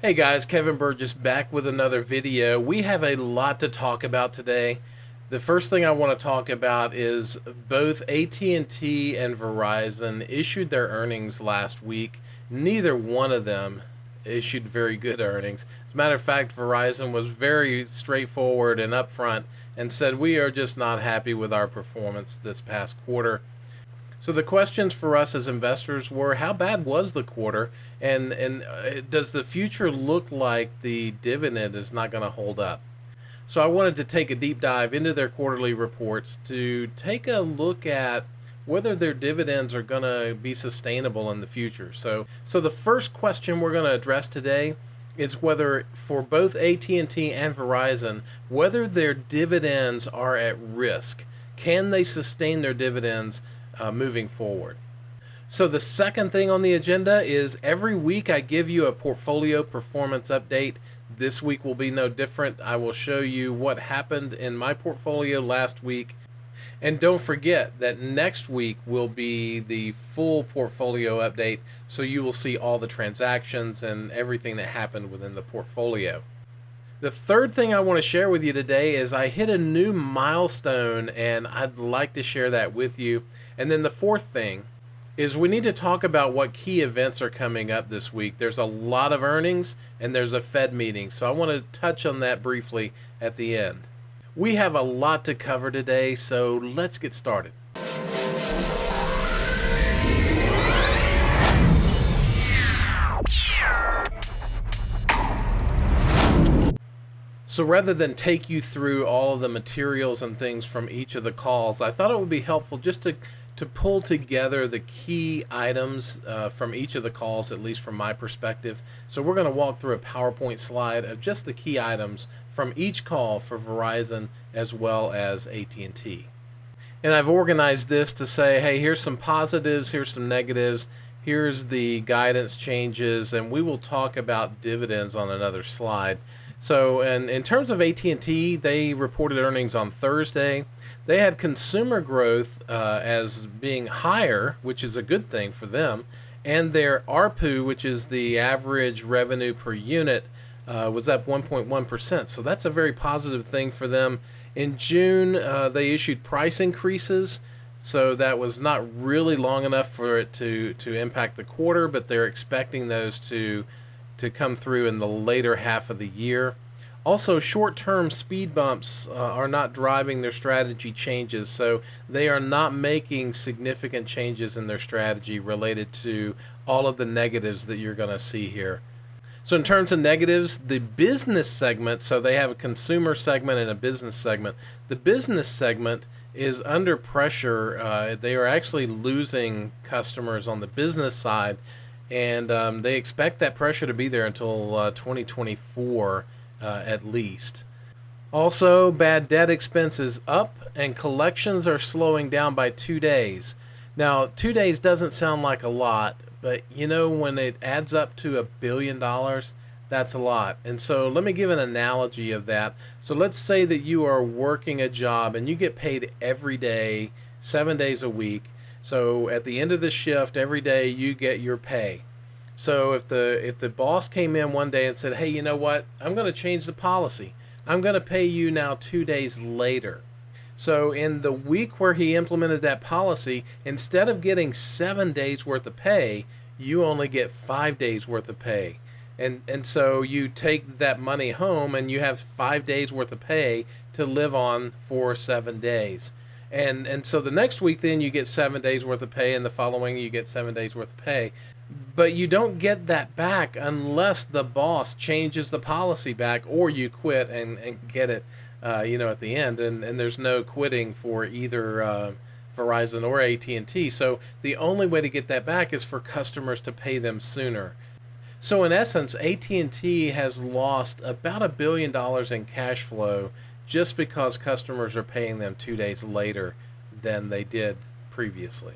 Hey guys, Kevin Burgess back with another video. We have a lot to talk about today. The first thing I want to talk about is both AT&T and Verizon issued their earnings last week. Neither one of them issued very good earnings. As a matter of fact, Verizon was very straightforward and upfront and said we are just not happy with our performance this past quarter. So the questions for us as investors were: how bad was the quarter, and does the future look like the dividend is not going to hold up? So I wanted to take a deep dive into their quarterly reports to take a look at whether their dividends are going to be sustainable in the future. So the first question we're going to address today is whether for both AT&T and Verizon, whether their dividends are at risk. Can they sustain their dividends moving forward? So the second thing on the agenda is every week I give you a portfolio performance update. This week will be no different. I will show you what happened in my portfolio last week. And don't forget that next week will be the full portfolio update, so you will see all the transactions and everything that happened within the portfolio. The third thing I want to share with you today is I hit a new milestone, and I'd like to share that with you. And then the fourth thing is we need to talk about what key events are coming up this week. There's a lot of earnings and there's a Fed meeting, so I want to touch on that briefly at the end. We have a lot to cover today, so let's get started. So rather than take you through all of the materials and things from each of the calls, I thought it would be helpful just to pull together the key items from each of the calls, at least from my perspective. So we're going to walk through a PowerPoint slide of just the key items from each call for Verizon as well as AT&T. And I've organized this to say, hey, here's some positives, here's some negatives, here's the guidance changes, and we will talk about dividends on another slide. So in terms of AT&T, they reported earnings on Thursday. They had consumer growth as being higher, which is a good thing for them, and their ARPU, which is the average revenue per unit, was up 1.1%. So that's a very positive thing for them. In June, they issued price increases, so that was not really long enough for it to impact the quarter, but they're expecting those to come through in the later half of the year. Also, short-term speed bumps are not driving their strategy changes, so they are not making significant changes in their strategy related to all of the negatives that you're going to see here. So in terms of negatives, the business segment, so they have a consumer segment and a business segment. The business segment is under pressure. They are actually losing customers on the business side, and they expect that pressure to be there until 2024 at least. Also, bad debt expense is up and collections are slowing down by 2 days. Now, 2 days doesn't sound like a lot, but you know, when it adds up to $1 billion, that's a lot. And so let me give an analogy of that. So let's say that you are working a job and you get paid every day, 7 days a week. So at the end of the shift, every day you get your pay. So if the boss came in one day and said, hey, you know what, I'm going to change the policy. I'm going to pay you now 2 days later. So in the week where he implemented that policy, instead of getting 7 days worth of pay, you only get 5 days worth of pay. And so you take that money home and you have 5 days worth of pay to live on for 7 days. And so the next week then you get 7 days worth of pay, and the following you get 7 days worth of pay. But you don't get that back unless the boss changes the policy back, or you quit and get it at the end. And there's no quitting for either Verizon or AT&T. So the only way to get that back is for customers to pay them sooner. So in essence, AT&T has lost about $1 billion in cash flow just because customers are paying them 2 days later than they did previously.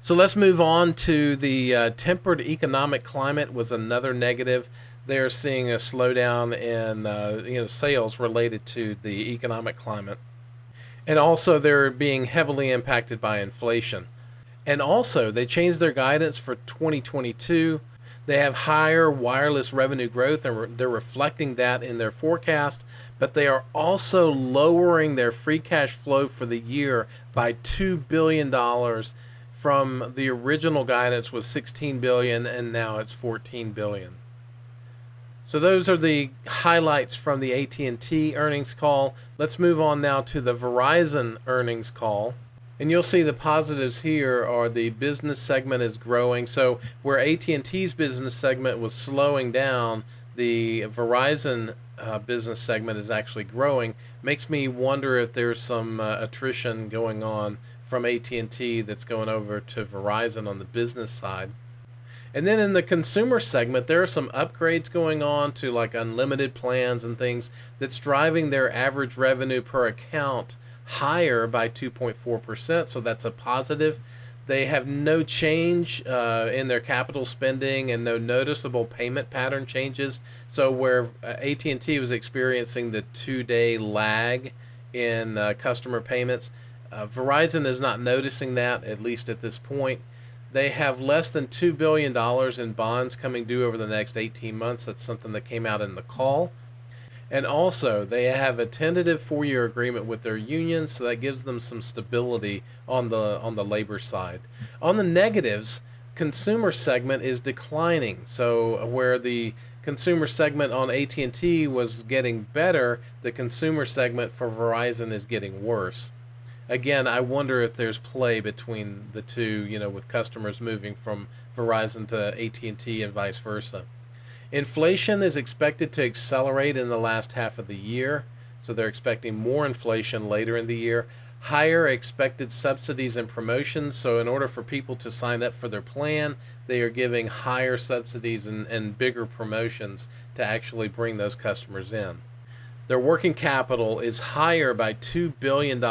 So let's move on to the tempered economic climate was another negative. They're seeing a slowdown in sales related to the economic climate. And also they're being heavily impacted by inflation. And also they changed their guidance for 2022. They have higher wireless revenue growth, and they're reflecting that in their forecast, but they are also lowering their free cash flow for the year by $2 billion from the original guidance was 16 billion and now it's 14 billion. So those are the highlights from the AT&T earnings call. Let's move on now to the Verizon earnings call. And you'll see the positives here are the business segment is growing. So where AT&T's business segment was slowing down, the Verizon business segment is actually growing. Makes me wonder if there's some attrition going on from AT&T that's going over to Verizon on the business side. And then in the consumer segment, there are some upgrades going on to like unlimited plans and things that's driving their average revenue per account higher by 2.4%. So that's a positive. They have no change in their capital spending and no noticeable payment pattern changes. So where AT&T was experiencing the 2-day lag in customer payments, Verizon is not noticing that, at least at this point. They have less than $2 billion in bonds coming due over the next 18 months. That's something that came out in the call. And also, they have a tentative 4-year agreement with their union, so that gives them some stability on the labor side. On the negatives, consumer segment is declining. So where the consumer segment on AT&T was getting better, the consumer segment for Verizon is getting worse. Again, I wonder if there's play between the two, with customers moving from Verizon to AT&T and vice versa. Inflation is expected to accelerate in the last half of the year, so they're expecting more inflation later in the year. Higher expected subsidies and promotions, so in order for people to sign up for their plan, they are giving higher subsidies and bigger promotions to actually bring those customers in. Their working capital is higher by $2 billion,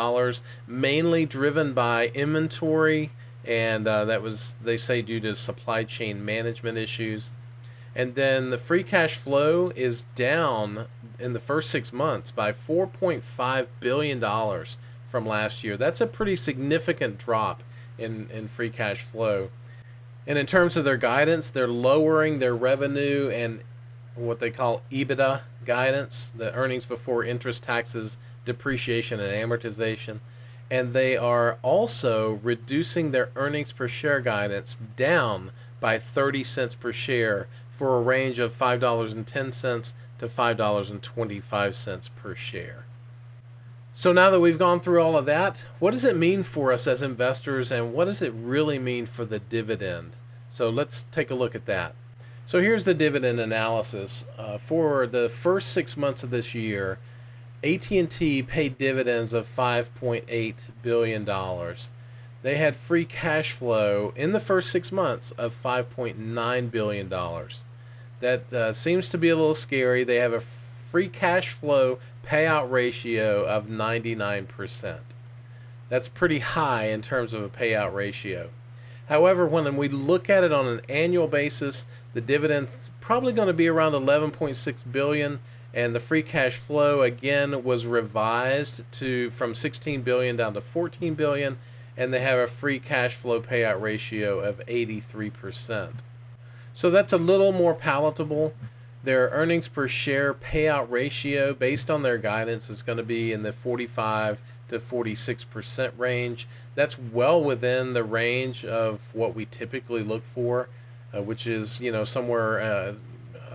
mainly driven by inventory, and that was, they say, due to supply chain management issues. And then the free cash flow is down in the first 6 months by $4.5 billion from last year. That's a pretty significant drop in free cash flow. And in terms of their guidance, they're lowering their revenue and what they call EBITDA guidance, the earnings before interest, taxes, depreciation, and amortization. And they are also reducing their earnings per share guidance down by 30 cents per share for a range of $5.10 to $5.25 per share. So now that we've gone through all of that, what does it mean for us as investors, and what does it really mean for the dividend? So let's take a look at that. So here's the dividend analysis. For the first 6 months of this year, AT&T paid dividends of $5.8 billion. They had free cash flow in the first 6 months of $5.9 billion. That seems to be a little scary. They have a free cash flow payout ratio of 99%. That's pretty high in terms of a payout ratio. However, when we look at it on an annual basis, the dividend's probably going to be around 11.6 billion, and the free cash flow again was revised from 16 billion down to 14 billion, and they have a free cash flow payout ratio of 83%. So that's a little more palatable. Their earnings per share payout ratio based on their guidance is going to be in the 45 to 46% range. That's well within the range of what we typically look for, which is somewhere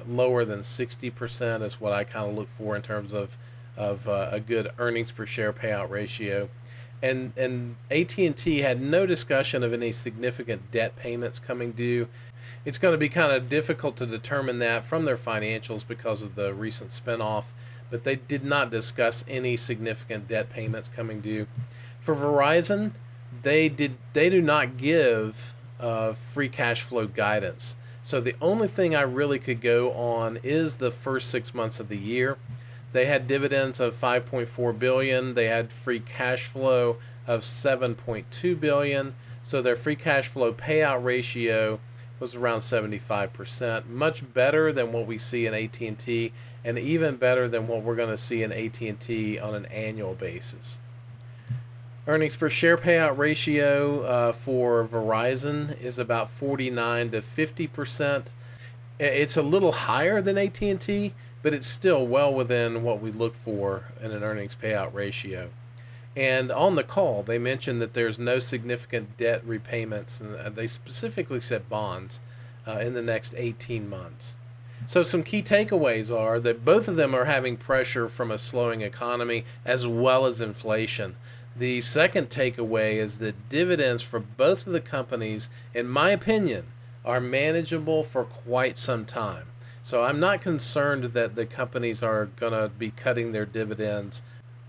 lower than 60% is what I kind of look for in terms of a good earnings per share payout ratio. And AT&T had no discussion of any significant debt payments coming due. It's going to be kind of difficult to determine that from their financials because of the recent spinoff, but they did not discuss any significant debt payments coming due. For Verizon, they do not give free cash flow guidance. So the only thing I really could go on is the first 6 months of the year. They had dividends of $5.4 billion. They had free cash flow of $7.2 billion. So their free cash flow payout ratio was around 75%, much better than what we see in AT&T, and even better than what we're going to see in AT&T on an annual basis. Earnings per share payout ratio for Verizon is about 49 to 50%, It's a little higher than AT&T, but it's still well within what we look for in an earnings payout ratio. And on the call, they mentioned that there's no significant debt repayments, and they specifically said bonds in the next 18 months. So, some key takeaways are that both of them are having pressure from a slowing economy as well as inflation. The second takeaway is that dividends for both of the companies, in my opinion, are manageable for quite some time. So, I'm not concerned that the companies are going to be cutting their dividends.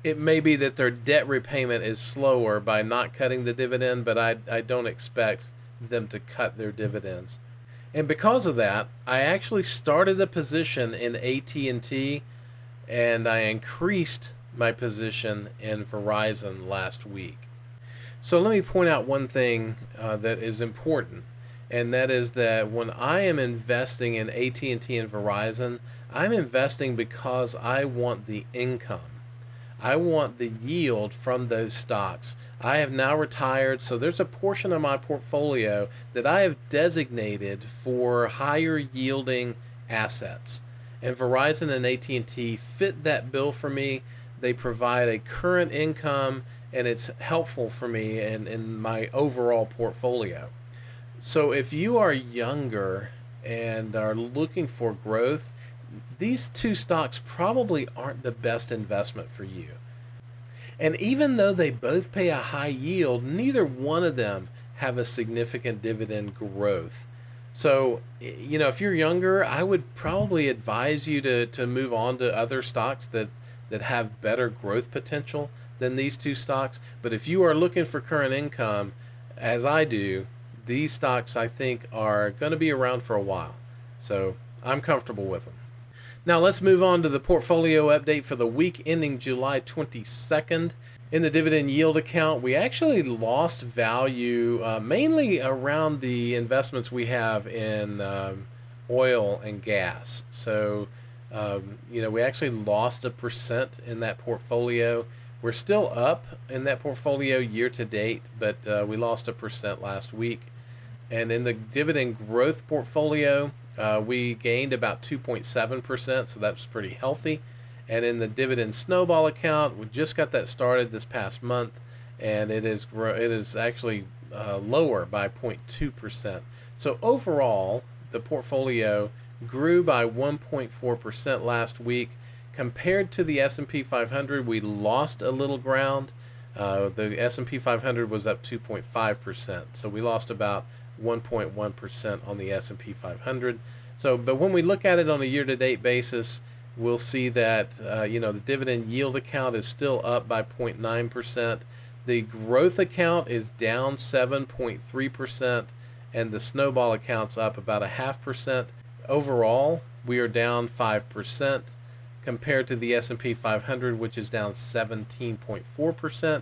It may be that their debt repayment is slower by not cutting the dividend, but I don't expect them to cut their dividends. And because of that, I actually started a position in AT&T and I increased my position in Verizon last week. So let me point out one thing that is important, and that is that when I am investing in AT&T and Verizon, I'm investing because I want the income. I want the yield from those stocks. I have now retired, so there's a portion of my portfolio that I have designated for higher yielding assets. And Verizon and AT&T fit that bill for me. They provide a current income and it's helpful for me in my overall portfolio. So if you are younger and are looking for growth, these two stocks probably aren't the best investment for you. And even though they both pay a high yield, neither one of them have a significant dividend growth. So, if you're younger, I would probably advise you to move on to other stocks that have better growth potential than these two stocks. But if you are looking for current income, as I do, these stocks I think are going to be around for a while. So I'm comfortable with them. Now let's move on to the portfolio update for the week ending July 22nd. In the dividend yield account, we actually lost value mainly around the investments we have in oil and gas. So, we actually lost 1% in that portfolio. We're still up in that portfolio year to date, but we lost 1% last week. And in the dividend growth portfolio, we gained about 2.7%, so that's pretty healthy. And in the dividend snowball account, we just got that started this past month, and it is actually lower by 0.2%. So overall, the portfolio grew by 1.4% last week. Compared to the S&P 500, we lost a little ground. The S&P 500 was up 2.5%, so we lost about 1.1% on the S&P 500. So, but when we look at it on a year-to-date basis, we'll see that the dividend yield account is still up by 0.9%. The growth account is down 7.3%, and the snowball account's up about 0.5%. Overall, we are down 5% compared to the S&P 500, which is down 17.4%.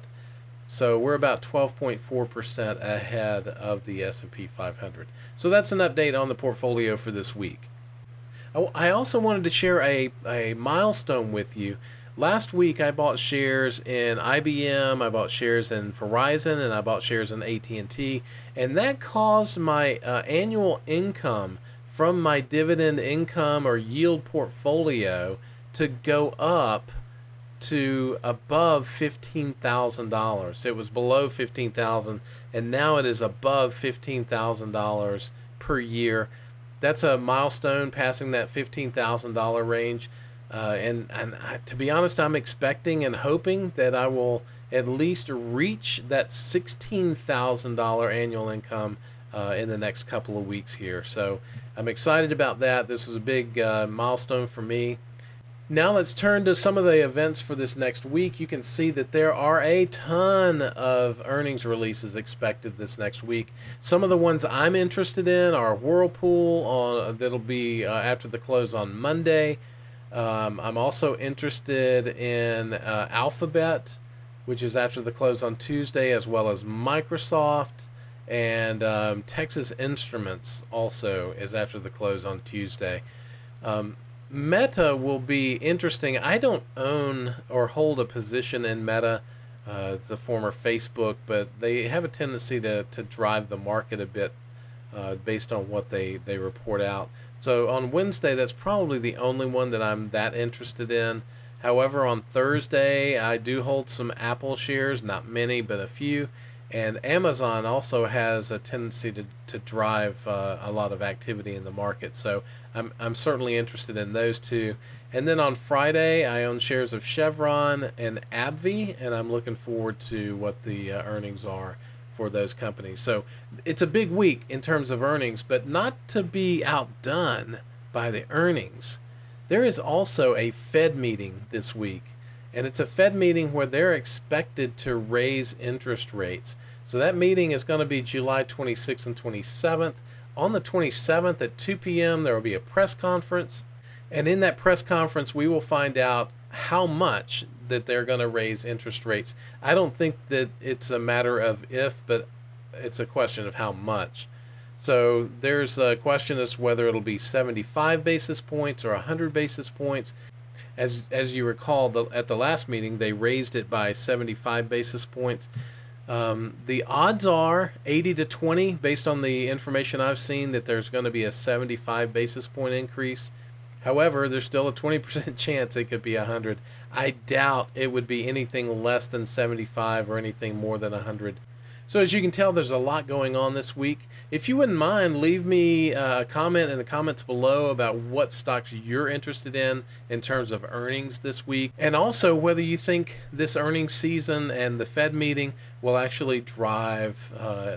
So we're about 12.4% ahead of the S&P 500. So that's an update on the portfolio for this week. I also wanted to share a milestone with you. Last week I bought shares in IBM, I bought shares in Verizon, and I bought shares in AT&T, and that caused my annual income from my dividend income or yield portfolio to go up to above $15,000. It was below $15,000, and now it is above $15,000 per year. That's a milestone, passing that $15,000 range. To be honest, I'm expecting and hoping that I will at least reach that $16,000 annual income in the next couple of weeks here. So I'm excited about that. This is a big milestone for me. Now let's turn to some of the events for this next week. You can see that there are a ton of earnings releases expected this next week. Some of the ones I'm interested in are Whirlpool, that'll be after the close on Monday. I'm also interested in Alphabet, which is after the close on Tuesday, as well as Microsoft, and Texas Instruments also is after the close on Tuesday. Meta will be interesting. I don't own or hold a position in Meta, the former Facebook, but they have a tendency to drive the market a bit based on what they report out. So on Wednesday, that's probably the only one that I'm that interested in. However, on Thursday, I do hold some Apple shares, not many, but a few. And Amazon also has a tendency to drive a lot of activity in the market. So I'm certainly interested in those two. And then on Friday, I own shares of Chevron and AbbVie, and I'm looking forward to what the earnings are for those companies. So it's a big week in terms of earnings, but not to be outdone by the earnings. There is also a Fed meeting this week, and it's a Fed meeting where they're expected to raise interest rates. So that meeting is going to be July 26th and 27th. On the 27th at 2 p.m., there will be a press conference. And in that press conference, we will find out how much that they're going to raise interest rates. I don't think that it's a matter of if, but it's a question of how much. So there's a question as to whether it'll be 75 basis points or 100 basis points. As you recall, at the last meeting, they raised it by 75 basis points. The odds are 80 to 20, based on the information I've seen, that there's going to be a 75 basis point increase. However, there's still a 20% chance it could be 100. I doubt it would be anything less than 75 or anything more than 100. So as you can tell, there's a lot going on this week. If you wouldn't mind, leave me a comment in the comments below about what stocks you're interested in terms of earnings this week, and also whether you think this earnings season and the Fed meeting will actually drive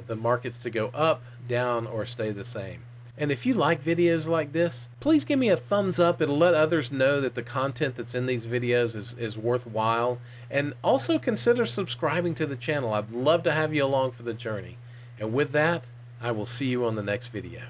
the markets to go up, down, or stay the same. And if you like videos like this, please give me a thumbs up. It'll let others know that the content that's in these videos is worthwhile. And also consider subscribing to the channel. I'd love to have you along for the journey. And with that, I will see you on the next video.